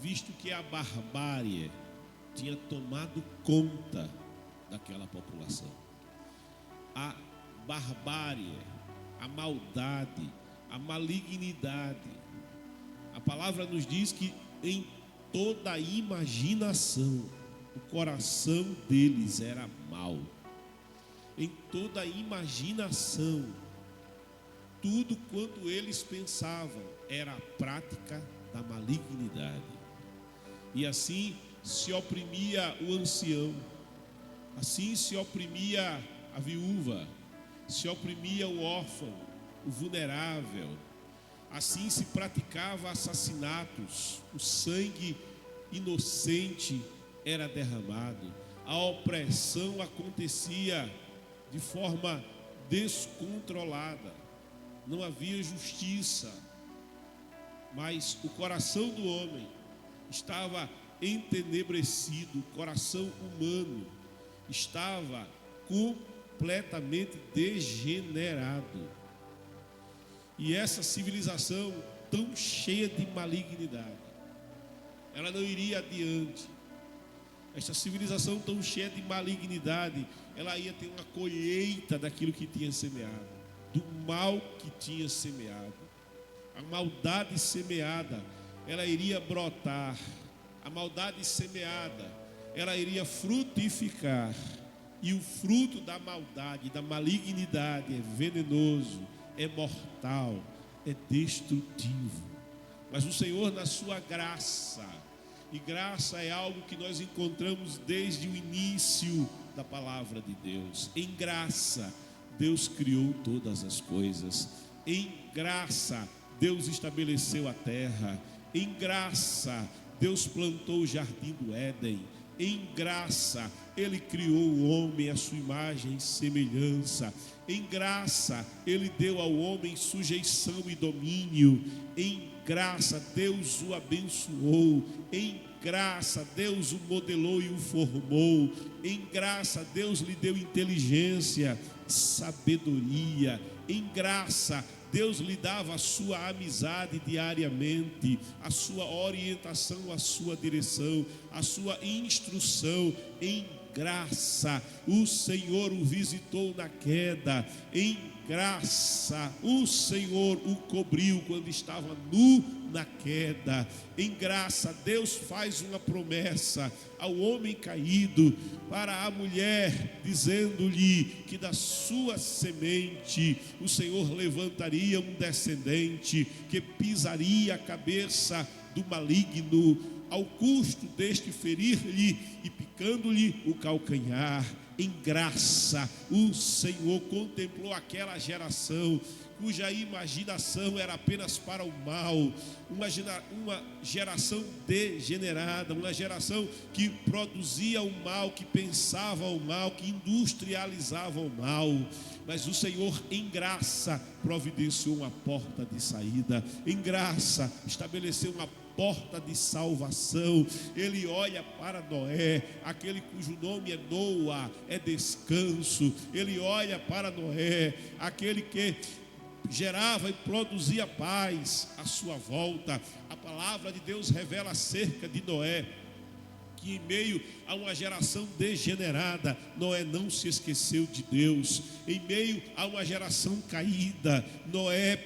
visto que a barbárie tinha tomado conta daquela população. A barbárie, a maldade, a malignidade. A palavra nos diz que em toda a imaginação, o coração deles era mau. Em toda a imaginação, tudo quanto eles pensavam era a prática da malignidade. E assim se oprimia o ancião, assim se oprimia a viúva, se oprimia o órfão, o vulnerável. Assim se praticava assassinatos, o sangue inocente era derramado, a opressão acontecia de forma descontrolada, não havia justiça, mas o coração do homem estava entenebrecido, o coração humano estava completamente degenerado. E essa civilização tão cheia de malignidade, ela não iria adiante. Esta civilização tão cheia de malignidade, ela ia ter uma colheita daquilo que tinha semeado, do mal que tinha semeado. A maldade semeada, ela iria brotar. A maldade semeada, ela iria frutificar. E o fruto da maldade, da malignidade é venenoso, é mortal, é destrutivo. Mas o Senhor, na sua graça, e graça é algo que nós encontramos desde o início da palavra de Deus. Em graça, Deus criou todas as coisas. Em graça, Deus estabeleceu a terra. Em graça, Deus plantou o jardim do Éden. Em graça, Ele criou o homem à sua imagem e semelhança. Em graça, Ele deu ao homem sujeição e domínio. Em graça, Deus o abençoou. Em graça, Deus o modelou e o formou. Em graça, Deus lhe deu inteligência, sabedoria. Em graça, Deus lhe dava a sua amizade diariamente, a sua orientação, a sua direção, a sua instrução. Em graça, o Senhor o visitou na queda. Em graça, o Senhor o cobriu quando estava nu na queda. Em graça, Deus faz uma promessa ao homem caído, para a mulher, dizendo-lhe que da sua semente o Senhor levantaria um descendente que pisaria a cabeça do maligno, ao custo deste ferir-lhe e picando-lhe o calcanhar. Em graça, o Senhor contemplou aquela geração cuja imaginação era apenas para o mal, uma geração degenerada, uma geração que produzia o mal, que pensava o mal, que industrializava o mal. Mas o Senhor, em graça, providenciou uma porta de saída. Em graça, estabeleceu uma porta de salvação. Ele olha para Noé, aquele cujo nome é Noa, é descanso. Ele olha para Noé, aquele que gerava e produzia paz à sua volta. A palavra de Deus revela acerca de Noé que em meio a uma geração degenerada, Noé não se esqueceu de Deus. Em meio a uma geração caída, Noé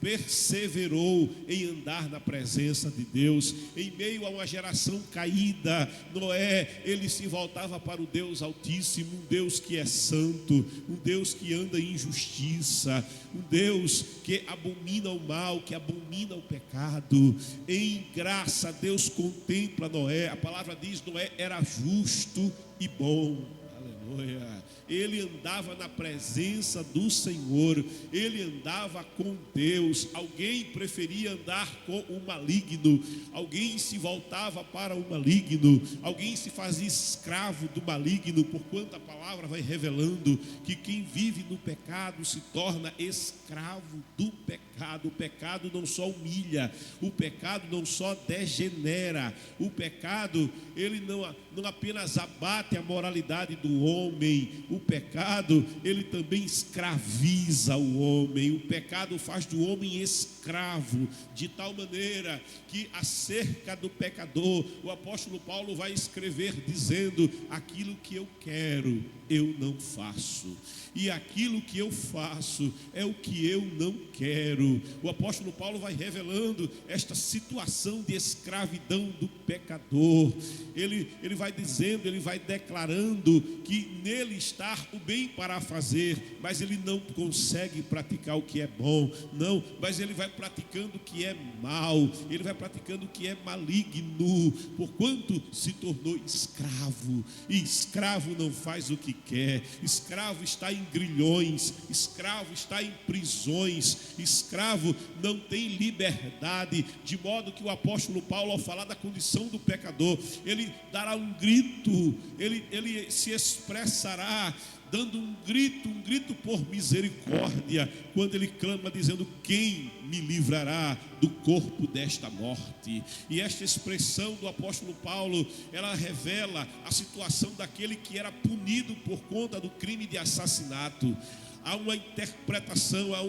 perseverou em andar na presença de Deus. Em meio a uma geração caída, Noé, ele se voltava para o Deus Altíssimo, um Deus que é santo, um Deus que anda em justiça, um Deus que abomina o mal, que abomina o pecado. Em graça, Deus contempla Noé. A palavra diz: Noé era justo e bom. Aleluia. Ele andava na presença do Senhor, ele andava com Deus. Alguém preferia andar com o maligno, alguém se voltava para o maligno, alguém se fazia escravo do maligno, porquanto a palavra vai revelando que quem vive no pecado se torna escravo do pecado. O pecado não só humilha, o pecado não só degenera, o pecado, ele não apenas abate a moralidade do homem. O pecado, ele também escraviza o homem. O pecado faz do homem escravo, de tal maneira que acerca do pecador, o apóstolo Paulo vai escrever dizendo: aquilo que eu quero, eu não faço, e aquilo que eu faço é o que eu não quero. O apóstolo Paulo vai revelando esta situação de escravidão do pecador. Ele vai dizendo, ele vai declarando que nele está o bem para fazer, mas ele não consegue praticar o que é bom, não, mas ele vai praticando o que é mal, ele vai praticando o que é maligno, porquanto se tornou escravo, e escravo não faz o que quer, escravo está em grilhões, escravo está em prisões, escravo não tem liberdade, de modo que o apóstolo Paulo, ao falar da condição do pecador, ele dará um grito, ele se expressará dando um grito por misericórdia, quando ele clama dizendo: quem me livrará do corpo desta morte? E esta expressão do apóstolo Paulo, ela revela a situação daquele que era punido por conta do crime de assassinato. Há uma interpretação, há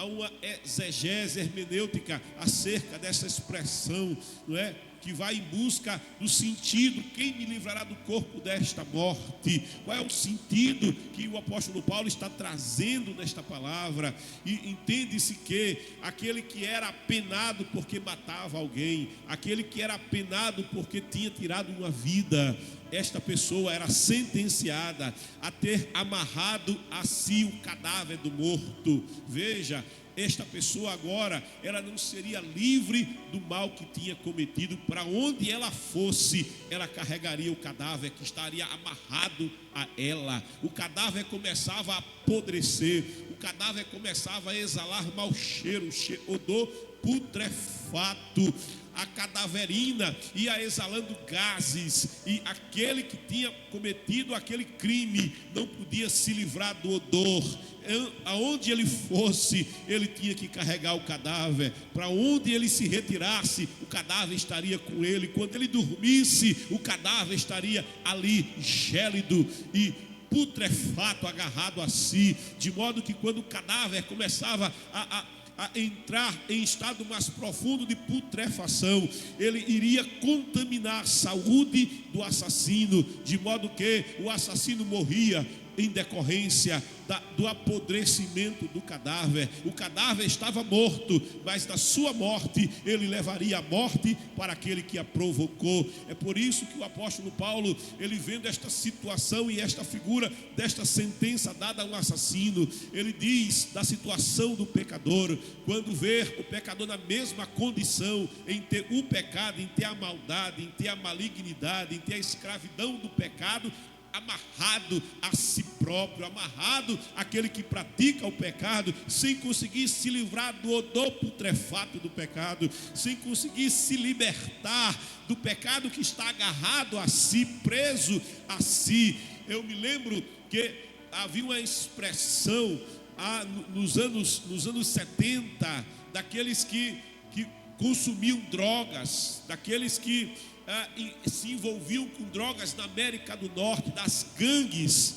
uma exegese hermenêutica acerca dessa expressão, não é? Que vai em busca do sentido: quem me livrará do corpo desta morte? Qual é o sentido que o apóstolo Paulo está trazendo nesta palavra? E entende-se que aquele que era apenado porque matava alguém, aquele que era apenado porque tinha tirado uma vida, esta pessoa era sentenciada a ter amarrado a si o cadáver do morto. Veja, esta pessoa agora, ela não seria livre do mal que tinha cometido. Para onde ela fosse, ela carregaria o cadáver que estaria amarrado a ela. O cadáver começava a apodrecer, o cadáver começava a exalar mau cheiro, odor putrefato. A cadaverina ia exalando gases, e aquele que tinha cometido aquele crime não podia se livrar do odor. Aonde ele fosse, ele tinha que carregar o cadáver. Para onde ele se retirasse, o cadáver estaria com ele. Quando ele dormisse, o cadáver estaria ali, gélido e putrefato, agarrado a si, de modo que quando o cadáver começava a entrar em estado mais profundo de putrefação, ele iria contaminar a saúde do assassino, de modo que o assassino morria em decorrência do apodrecimento do cadáver. O cadáver estava morto, mas da sua morte ele levaria a morte para aquele que a provocou. É por isso que o apóstolo Paulo, ele vendo esta situação e esta figura desta sentença dada a um assassino, ele diz da situação do pecador, quando vê o pecador na mesma condição, em ter o pecado, em ter a maldade, em ter a malignidade, em ter a escravidão do pecado, amarrado a si próprio, amarrado àquele que pratica o pecado, sem conseguir se livrar do odor putrefato do pecado, sem conseguir se libertar do pecado que está agarrado a si, preso a si. Eu me lembro que havia uma expressão nos anos 70, daqueles que consumiam drogas, daqueles que se envolviam com drogas na América do Norte, das gangues,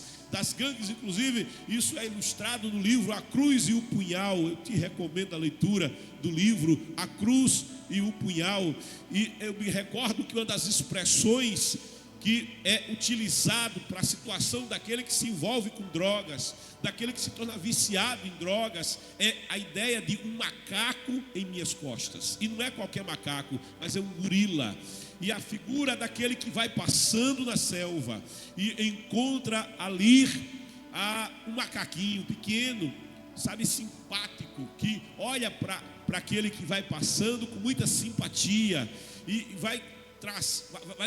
inclusive isso é ilustrado no livro A Cruz e o Punhal. Eu te recomendo a leitura do livro A Cruz e o Punhal. E eu me recordo que uma das expressões que é utilizado para a situação daquele que se envolve com drogas, daquele que se torna viciado em drogas, é a ideia de um macaco em minhas costas. E não é qualquer macaco, mas é um gorila. E a figura daquele que vai passando na selva e encontra ali um macaquinho pequeno, sabe, simpático, que olha para aquele que vai passando com muita simpatia e vai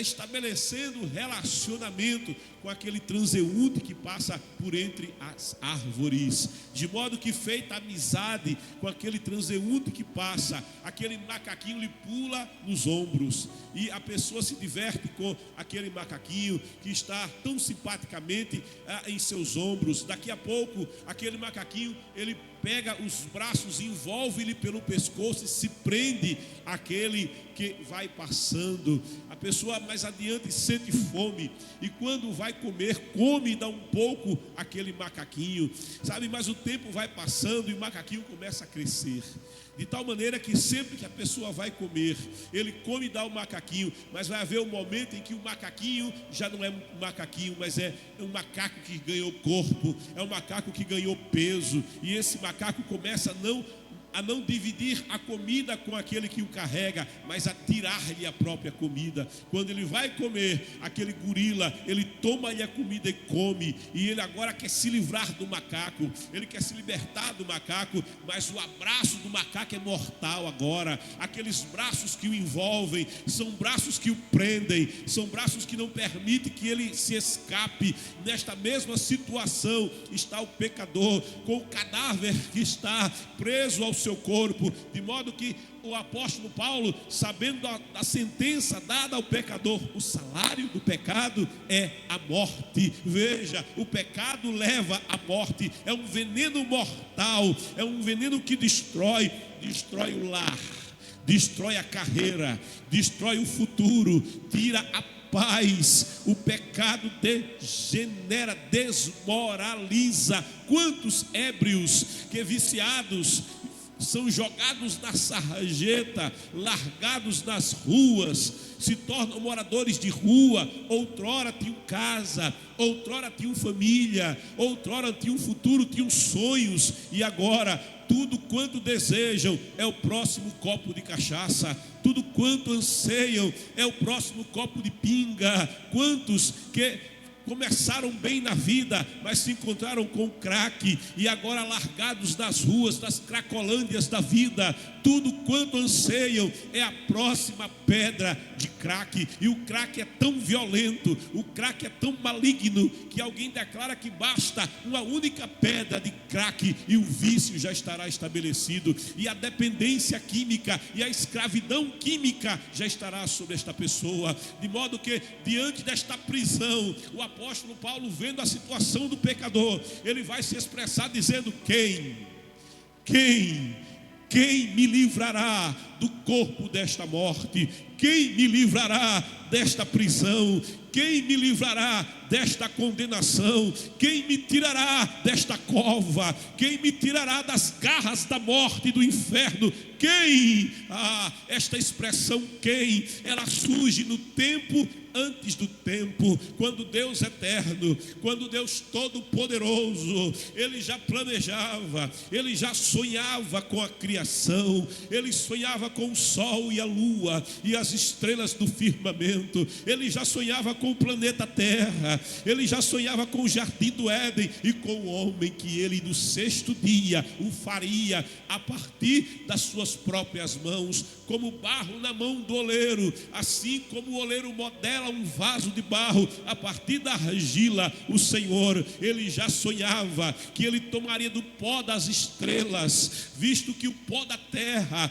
estabelecendo relacionamento com aquele transeunte que passa por entre as árvores, de modo que, feita amizade com aquele transeunte que passa, aquele macaquinho lhe pula nos ombros, e a pessoa se diverte com aquele macaquinho que está tão simpaticamente em seus ombros. Daqui a pouco aquele macaquinho ele pega os braços, envolve-lhe pelo pescoço e se prende àquele que vai passando. A pessoa mais adiante sente fome e quando vai comer, come e dá um pouco aquele macaquinho, sabe? Mas o tempo vai passando e o macaquinho começa a crescer, de tal maneira que sempre que a pessoa vai comer, ele come e dá o macaquinho, mas vai haver um momento em que o macaquinho já não é um macaquinho, mas é um macaco que ganhou corpo, é um macaco que ganhou peso, e esse macaco começa a não dividir a comida com aquele que o carrega, mas a tirar-lhe a própria comida. Quando ele vai comer, aquele gorila, ele toma-lhe a comida e come, e ele agora quer se livrar do macaco, ele quer se libertar do macaco, mas o abraço do macaco é mortal agora. Aqueles braços que o envolvem são braços que o prendem, são braços que não permitem que ele se escape. Nesta mesma situação está o pecador, com o cadáver que está preso ao seu corpo, de modo que o apóstolo Paulo, sabendo da sentença dada ao pecador, o salário do pecado é a morte. Veja, o pecado leva à morte, é um veneno mortal, é um veneno que destrói o lar, destrói a carreira, destrói o futuro, tira a paz. O pecado degenera, desmoraliza. Quantos ébrios que viciados são jogados na sarjeta, largados nas ruas, se tornam moradores de rua. Outrora tinham casa, outrora tinham família, outrora tinham futuro, tinham sonhos, e agora tudo quanto desejam é o próximo copo de cachaça, tudo quanto anseiam é o próximo copo de pinga. Quantos que começaram bem na vida, mas se encontraram com o crack, e agora largados nas ruas, das cracolândias da vida, tudo quanto anseiam é a próxima pedra de crack. E o crack é tão violento, o crack é tão maligno, que alguém declara que basta uma única pedra de crack e o vício já estará estabelecido, e a dependência química e a escravidão química já estará sobre esta pessoa. De modo que diante desta prisão, o apóstolo Paulo, vendo a situação do pecador, ele vai se expressar dizendo: quem me livrará do corpo desta morte? Quem me livrará desta prisão? Quem me livrará desta condenação? Quem me tirará desta cova? Quem me tirará das garras da morte e do inferno? Quem? Esta expressão quem, ela surge no tempo antes do tempo, quando Deus eterno, quando Deus todo-poderoso, Ele já planejava, Ele já sonhava com a criação, Ele sonhava com o sol e a lua e as estrelas do firmamento, Ele já sonhava com o planeta Terra, Ele já sonhava com o jardim do Éden e com o homem que Ele no sexto dia o faria a partir das suas próprias mãos, como barro na mão do oleiro. Assim como o oleiro modela um vaso de barro a partir da argila, o Senhor, Ele já sonhava que Ele tomaria do pó das estrelas, visto que o pó da terra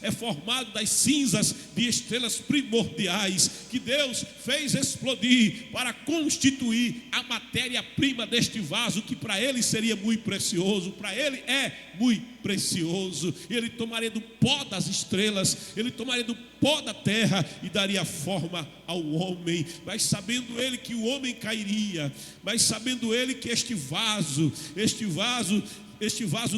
é formado das cinzas de estrelas primordiais, que Deus fez explodir para constituir a matéria-prima deste vaso, que para Ele seria muito precioso, para Ele é muito precioso. Ele tomaria do pó das estrelas, Ele tomaria do pó da terra e daria forma ao homem. Mas sabendo Ele que o homem cairia, mas sabendo Ele que este vaso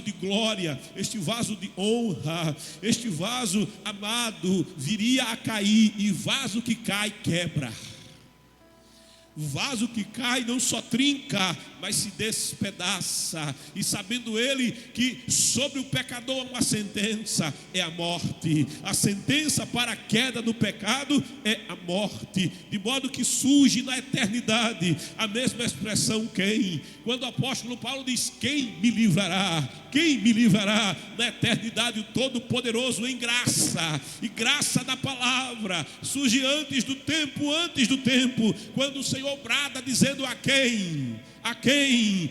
de glória, este vaso de honra, este vaso amado viria a cair, e vaso que cai quebra. Vaso que cai não só trinca, mas se despedaça. E sabendo Ele que sobre o pecador uma sentença é a morte, a sentença para a queda do pecado é a morte, de modo que surge na eternidade a mesma expressão quem. Quando o apóstolo Paulo diz: quem me livrará? Quem me livrará? Na eternidade o Todo-Poderoso em graça, e graça da palavra surge antes do tempo, quando o Senhor brada dizendo: a quem? A quem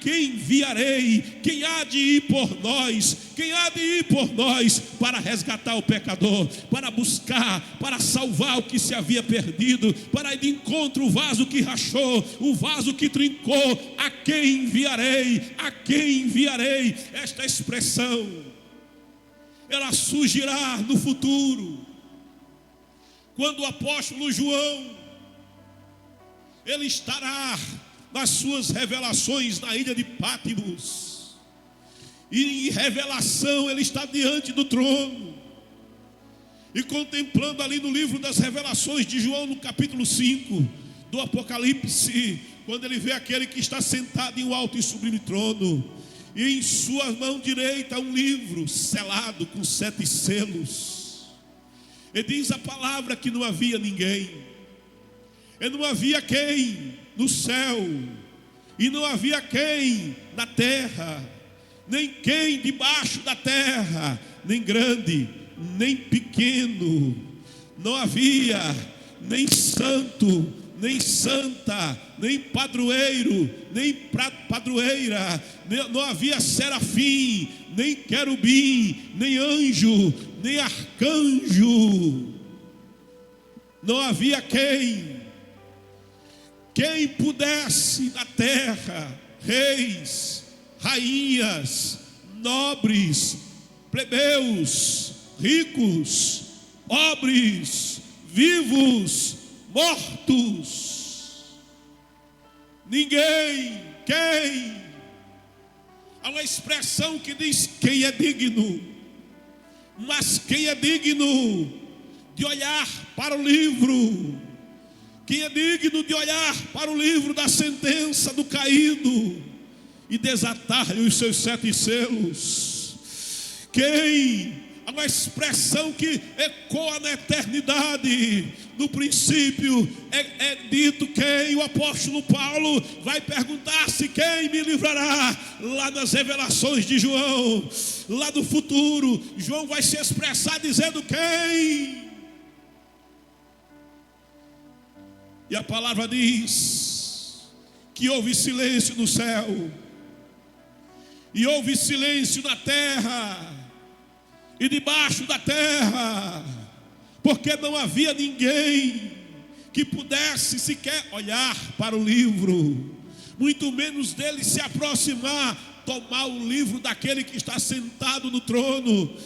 enviarei? Quem há de ir por nós? Quem há de ir por nós para resgatar o pecador, para buscar, para salvar o que se havia perdido, para ir de encontro o vaso que rachou, o vaso que trincou? A quem enviarei? A quem enviarei? Esta expressão, ela surgirá no futuro, quando o apóstolo João, ele estará nas suas revelações na ilha de Pátimos, e em revelação ele está diante do trono, e contemplando ali no livro das revelações de João, no capítulo 5 do Apocalipse, quando ele vê aquele que está sentado em um alto e sublime trono, e em sua mão direita um livro selado com 7 selos. E diz a palavra que não havia ninguém, e não havia quem no céu, e não havia quem na terra, nem quem debaixo da terra, nem grande, nem pequeno. Não havia nem santo, nem santa, nem padroeiro, nem padroeira. Não havia serafim, nem querubim, nem anjo, nem arcanjo. Não havia quem pudesse na terra, reis, rainhas, nobres, plebeus, ricos, pobres, vivos, mortos. Ninguém. Quem? Há uma expressão que diz quem é digno, mas quem é digno de olhar para o livro? Quem é digno de olhar para o livro da sentença do caído e desatar-lhe os seus 7 selos? Quem? Há uma expressão que ecoa na eternidade. No princípio é dito quem? O apóstolo Paulo vai perguntar-se: quem me livrará? Lá nas revelações de João, lá do futuro, João vai se expressar dizendo quem? E a palavra diz que houve silêncio no céu, e houve silêncio na terra, e debaixo da terra, porque não havia ninguém que pudesse sequer olhar para o livro, muito menos dele se aproximar, tomar o livro daquele que está sentado no trono,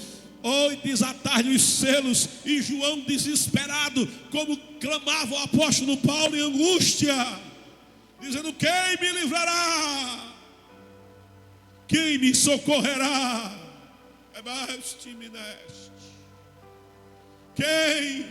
ou desatar-lhe os selos. E João, desesperado, como clamava o apóstolo Paulo em angústia, dizendo: quem me livrará? Quem me socorrerá? Quem?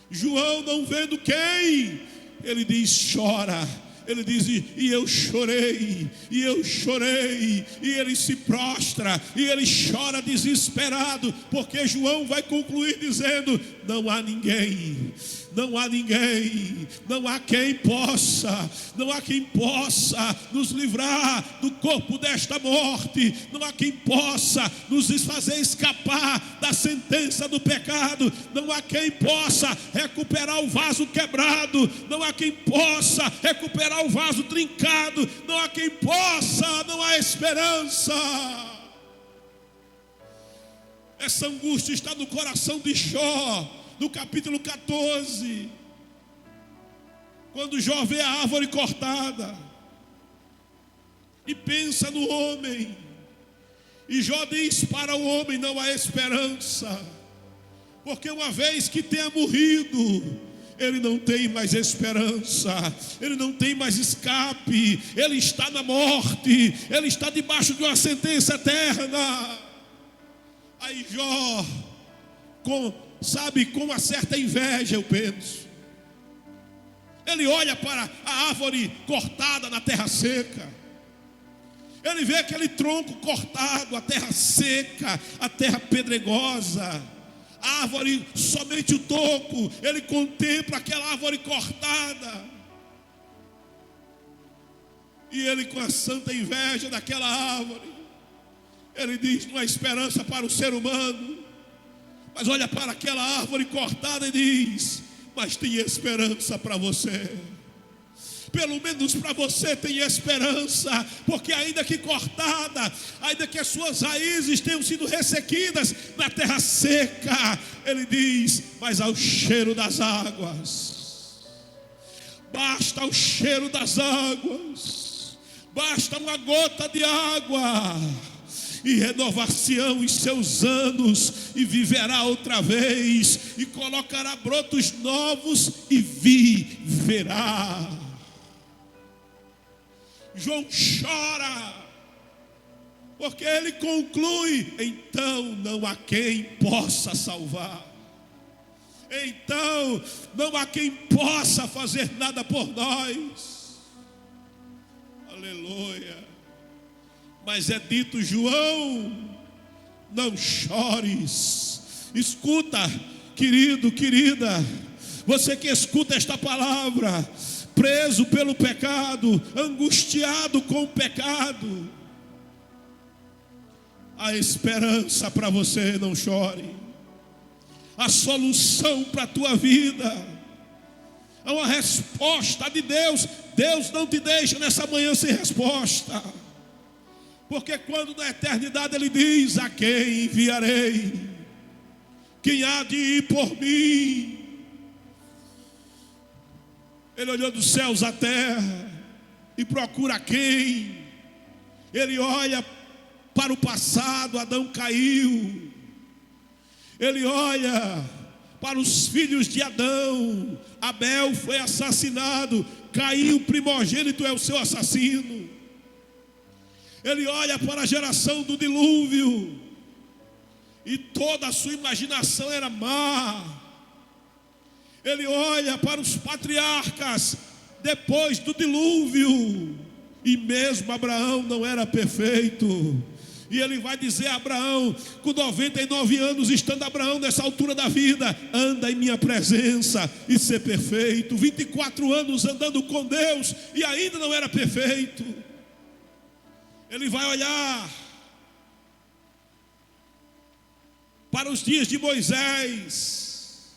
João, não vendo quem, ele diz: chora. Ele diz: e eu chorei, e eu chorei. E ele se prostra, e ele chora desesperado, porque João vai concluir dizendo: não há ninguém, não há ninguém, não há quem possa, não há quem possa nos livrar do corpo desta morte, não há quem possa nos fazer escapar da sentença do pecado, não há quem possa recuperar o vaso quebrado, não há quem possa recuperar o vaso trincado, não há quem possa, não há esperança. Essa angústia está no coração de Jó, no capítulo 14, quando Jó vê a árvore cortada e pensa no homem, e Jó diz: para o homem não há esperança, porque uma vez que tenha morrido, ele não tem mais esperança, ele não tem mais escape, ele está na morte, ele está debaixo de uma sentença eterna. Aí Jó, com uma certa inveja, eu penso, ele olha para a árvore cortada na terra seca, ele vê aquele tronco cortado, a terra seca, a terra pedregosa, a árvore, somente o toco, ele contempla aquela árvore cortada, e ele, com a santa inveja daquela árvore, ele diz: não há esperança para o ser humano. Mas olha para aquela árvore cortada e diz: mas tem esperança para você. Pelo menos para você tem esperança, porque ainda que cortada, ainda que as suas raízes tenham sido ressequidas na terra seca, ele diz, mas ao cheiro das águas, basta o cheiro das águas, basta uma gota de água, e renovar-se-ão os seus anos, e viverá outra vez, e colocará brotos novos, e viverá. João chora, porque ele conclui, então não há quem possa salvar, então não há quem possa fazer nada por nós, aleluia. Mas é dito, João, não chores. Escuta, querido, querida, você que escuta esta palavra, preso pelo pecado, angustiado com o pecado, a esperança para você, não chore. A solução para a tua vida, é uma resposta de Deus. Deus não te deixa nessa manhã sem resposta, porque quando na eternidade ele diz, a quem enviarei? Quem há de ir por mim? Ele olhou dos céus à terra e procura quem? Ele olha para o passado, Adão caiu. Ele olha para os filhos de Adão, Abel foi assassinado, Caim, o primogênito, é o seu assassino. Ele olha para a geração do dilúvio, e toda a sua imaginação era má. Ele olha para os patriarcas depois do dilúvio, e mesmo Abraão não era perfeito. E ele vai dizer a Abraão, com 99 anos, estando Abraão nessa altura da vida, anda em minha presença e ser perfeito. 24 anos andando com Deus e ainda não era perfeito. Ele vai olhar para os dias de Moisés,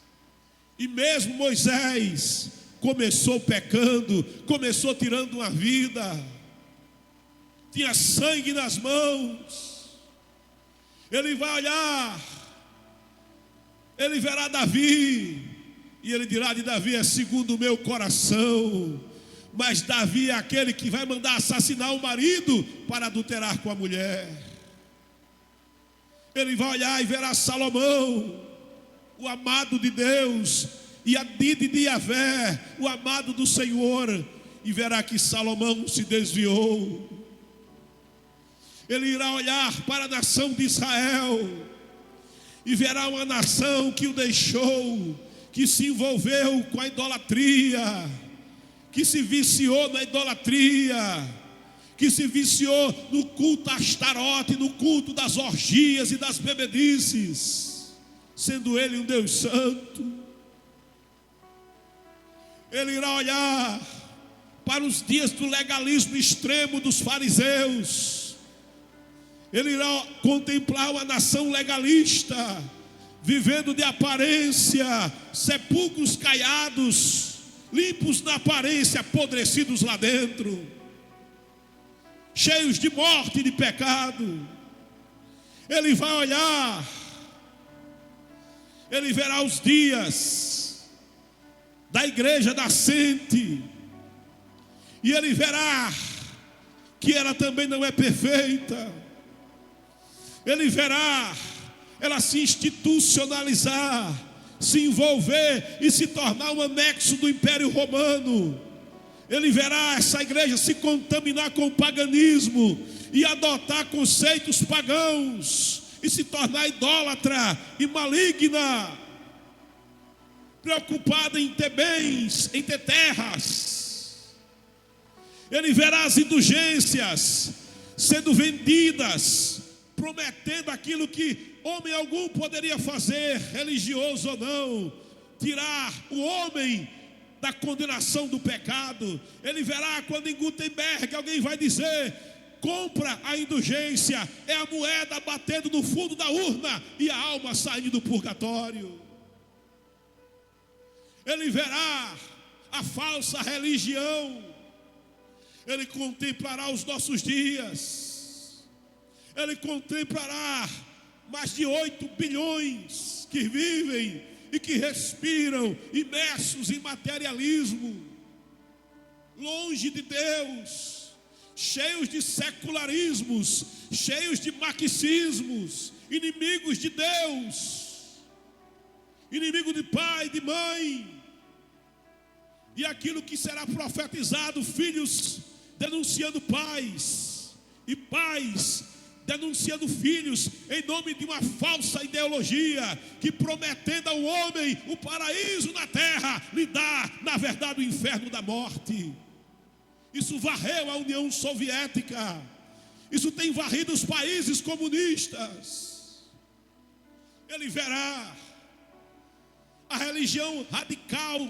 e mesmo Moisés começou pecando, começou tirando uma vida, tinha sangue nas mãos. Ele vai olhar, ele verá Davi, e ele dirá de Davi, é segundo o meu coração. Mas Davi é aquele que vai mandar assassinar o marido para adulterar com a mulher. Ele vai olhar e verá Salomão, o amado de Deus, e Adide de Yahvé, o amado do Senhor, e verá que Salomão se desviou. Ele irá olhar para a nação de Israel e verá uma nação que o deixou, que se envolveu com a idolatria, que se viciou na idolatria, que se viciou no culto a Astarote, no culto das orgias e das bebedices, sendo ele um Deus santo. Ele irá olhar para os dias do legalismo extremo dos fariseus. Ele irá contemplar uma nação legalista, vivendo de aparência, sepulcros caiados, limpos na aparência, apodrecidos lá dentro, cheios de morte e de pecado. Ele vai olhar, ele verá os dias da igreja nascente, e ele verá que ela também não é perfeita. Ele verá ela se institucionalizar, se envolver e se tornar um anexo do Império Romano. Ele verá essa igreja se contaminar com o paganismo e adotar conceitos pagãos e se tornar idólatra e maligna, preocupada em ter bens, em ter terras. Ele verá as indulgências sendo vendidas, prometendo aquilo que homem algum poderia fazer, religioso ou não, tirar o homem da condenação do pecado. Ele verá quando em Gutenberg alguém vai dizer, compra a indulgência, é a moeda batendo no fundo da urna e a alma saindo do purgatório. Ele verá a falsa religião Ele contemplará os nossos dias. Ele contemplará mais de 8 bilhões que vivem e que respiram imersos em materialismo, longe de Deus, cheios de secularismos, cheios de marxismos, inimigos de Deus, inimigo de pai, de mãe. E aquilo que será profetizado, filhos denunciando pais, e pais denunciando filhos, em nome de uma falsa ideologia, que prometendo ao homem o paraíso na terra, lhe dá, na verdade, o inferno da morte. Isso varreu a União Soviética, isso tem varrido os países comunistas. Ele verá a religião radical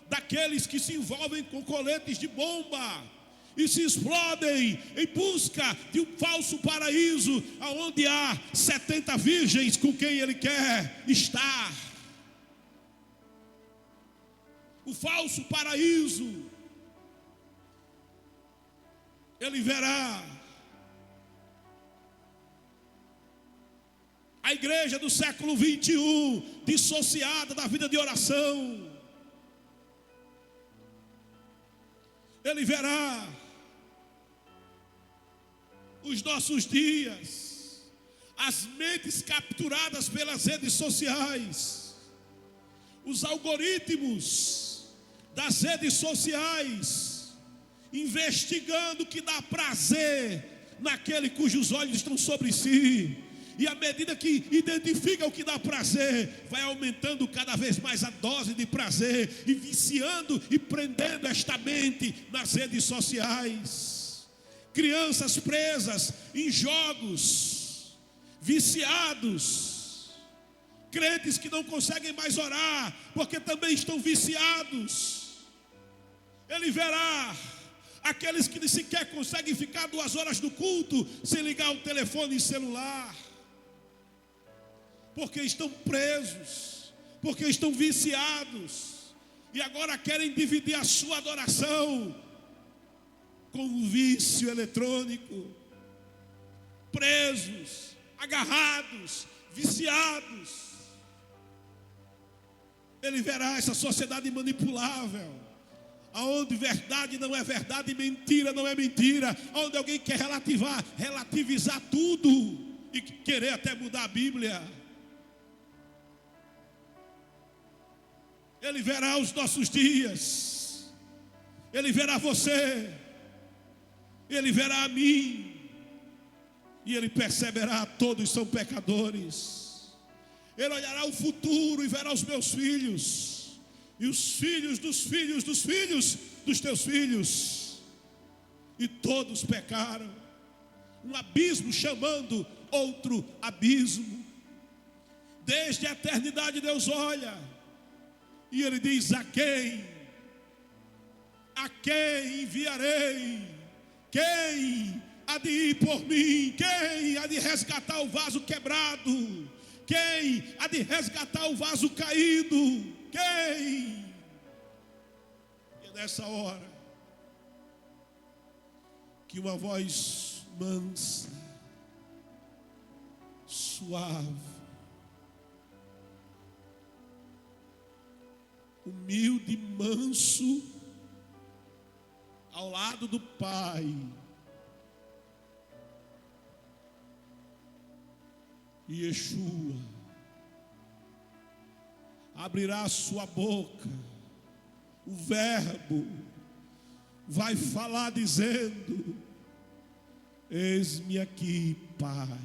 daqueles que se envolvem com coletes de bomba e se explodem em busca de um falso paraíso, onde há 70 virgens com quem ele quer estar. O falso paraíso. Ele verá a igreja do século 21 dissociada da vida de oração. Ele verá os nossos dias, as mentes capturadas pelas redes sociais, os algoritmos das redes sociais, investigando o que dá prazer naquele cujos olhos estão sobre si. E à medida que identifica o que dá prazer, vai aumentando cada vez mais a dose de prazer e viciando e prendendo esta mente nas redes sociais. Crianças presas em jogos, viciados. Crentes que não conseguem mais orar, porque também estão viciados. Ele verá aqueles que nem sequer conseguem ficar 2 horas no culto sem ligar o telefone celular, porque estão presos, porque estão viciados, e agora querem dividir a sua adoração com o vício eletrônico, presos, agarrados, viciados. Ele verá essa sociedade manipulável, aonde verdade não é verdade e mentira não é mentira, onde alguém quer relativizar tudo e querer até mudar a Bíblia. Ele verá os nossos dias, ele verá você, ele verá a mim, e ele perceberá: todos são pecadores. Ele olhará o futuro e verá os meus filhos, e os filhos dos filhos dos filhos dos teus filhos, e todos pecaram. Um abismo chamando outro abismo. Desde a eternidade Deus olha, e ele diz: a quem enviarei? Quem há de ir por mim? Quem há de resgatar o vaso quebrado? Quem há de resgatar o vaso caído? Quem? E é nessa hora que uma voz mansa, suave, humilde, manso, ao lado do Pai, Yeshua, abrirá a sua boca, o Verbo vai falar dizendo: eis-me aqui, Pai,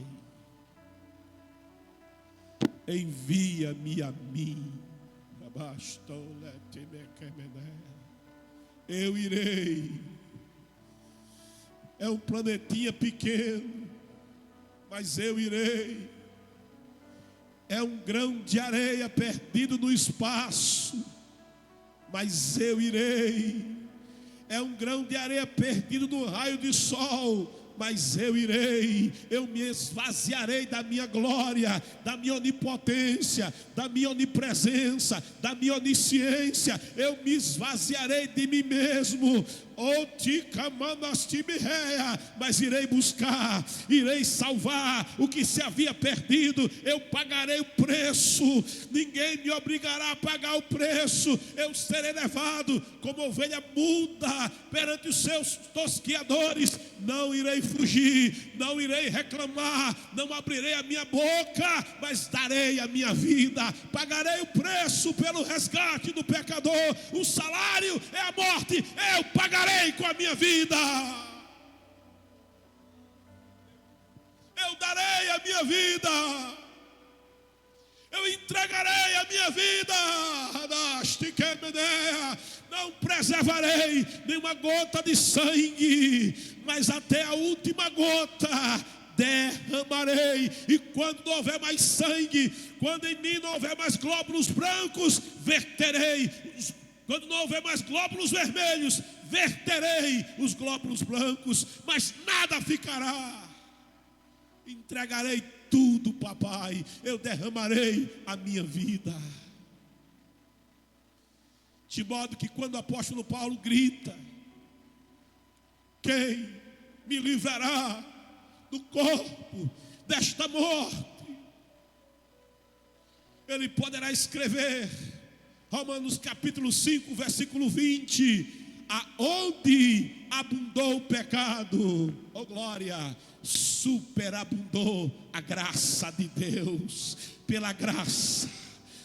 envia-me a mim. Eu irei. É um planetinha pequeno, mas eu irei. É um grão de areia perdido no espaço, mas eu irei. É um grão de areia perdido no raio de sol, mas eu irei. Eu me esvaziarei da minha glória, da minha onipotência, da minha onipresença, da minha onisciência. Eu me esvaziarei de mim mesmo. mas irei buscar, irei salvar o que se havia perdido. Eu pagarei o preço, ninguém me obrigará a pagar o preço. Eu serei levado como ovelha muda perante os seus tosquiadores. Não irei fugir, não irei reclamar, não abrirei a minha boca, mas darei a minha vida, pagarei o preço pelo resgate do pecador. O salário é a morte, eu pagarei com a minha vida. Eu darei a minha vida, eu entregarei a minha vida. Não preservarei nenhuma gota de sangue, mas até a última gota derramarei. E quando não houver mais sangue, quando em mim não houver mais glóbulos brancos, verterei. Quando não houver mais glóbulos vermelhos, verterei os glóbulos brancos, mas nada ficará. Entregarei tudo, papai. Eu derramarei a minha vida. De modo que quando o apóstolo Paulo grita: quem me livrará do corpo desta morte? Ele poderá escrever Romanos capítulo 5, versículo 20: aonde abundou o pecado, oh glória, superabundou a graça de Deus. Pela graça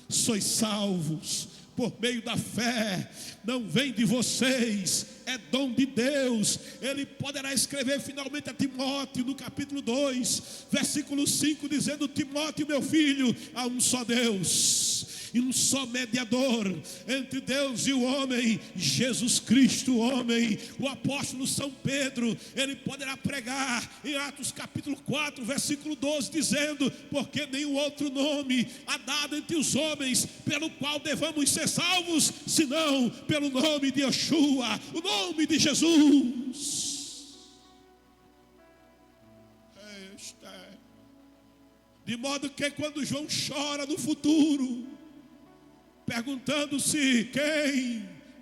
sois salvos por meio da fé, não vem de vocês, é dom de Deus. Ele poderá escrever finalmente a Timóteo no capítulo 2, versículo 5, dizendo: Timóteo, meu filho, há um só Deus e um só mediador entre Deus e o homem, Jesus Cristo, o homem. O apóstolo São Pedro, ele poderá pregar em Atos capítulo 4, versículo 12, dizendo: porque nenhum outro nome há dado entre os homens pelo qual devamos ser salvos, senão pelo nome de Yeshua, o nome de Jesus. De modo que quando João chora no futuro, perguntando-se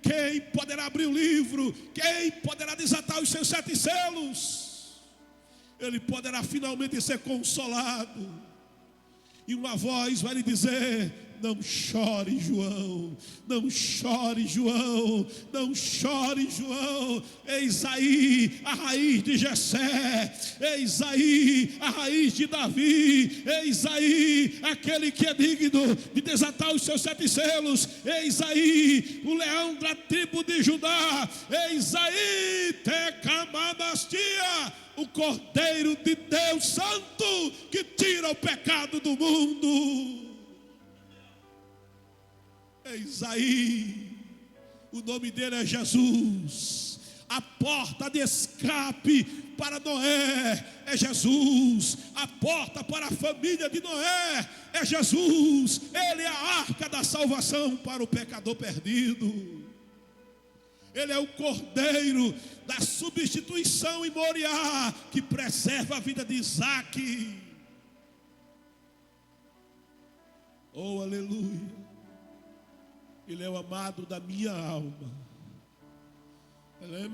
quem poderá abrir o livro, quem poderá desatar os seus 7 selos, ele poderá finalmente ser consolado, e uma voz vai lhe dizer: não chore, João, não chore, João, não chore, João. Eis aí a raiz de Jessé, eis aí a raiz de Davi, eis aí aquele que é digno de desatar os seus 7 selos, eis aí o leão da tribo de Judá, eis aí Tecamanastia, o Cordeiro de Deus Santo, que tira o pecado do mundo. Eis aí, o nome dele é Jesus. A porta de escape para Noé é Jesus. A porta para a família de Noé é Jesus. Ele é a arca da salvação para o pecador perdido. Ele é o Cordeiro da substituição em Moriá, que preserva a vida de Isaque. Oh, aleluia. Ele é o amado da minha alma. Ele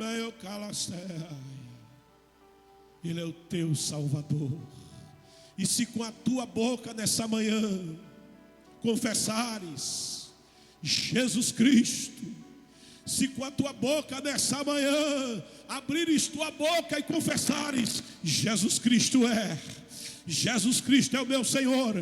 é o teu Salvador. E se com a tua boca nessa manhã confessares Jesus Cristo, se com a tua boca nessa manhã abrires tua boca e confessares: Jesus Cristo Jesus Cristo é o meu Senhor,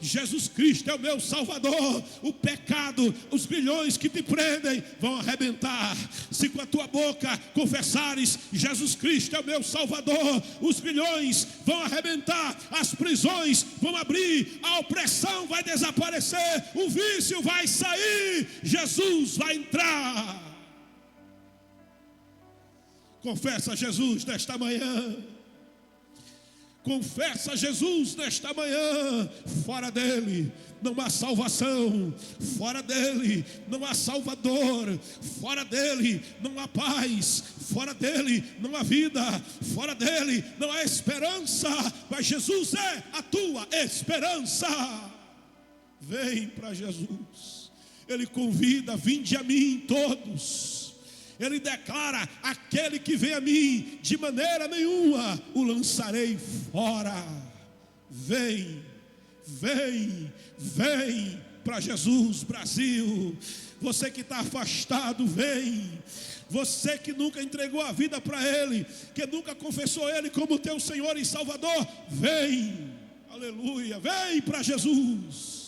Jesus Cristo é o meu Salvador, o pecado, os grilhões que te prendem vão arrebentar. Se com a tua boca confessares: Jesus Cristo é o meu Salvador, os grilhões vão arrebentar, as prisões vão abrir, a opressão vai desaparecer, o vício vai sair, Jesus vai entrar. Confessa Jesus nesta manhã. Confessa Jesus nesta manhã. Fora dele não há salvação, fora dele não há salvador, fora dele não há paz, fora dele não há vida, fora dele não há esperança, mas Jesus é a tua esperança. Vem para Jesus. Ele convida: vinde a mim todos. ele declara: aquele que vem a mim, de maneira nenhuma o lançarei fora. Vem, vem, vem para Jesus, Brasil. Você que está afastado, vem. Você que nunca entregou a vida para Ele, que nunca confessou Ele como teu Senhor e Salvador, vem, aleluia, vem para Jesus.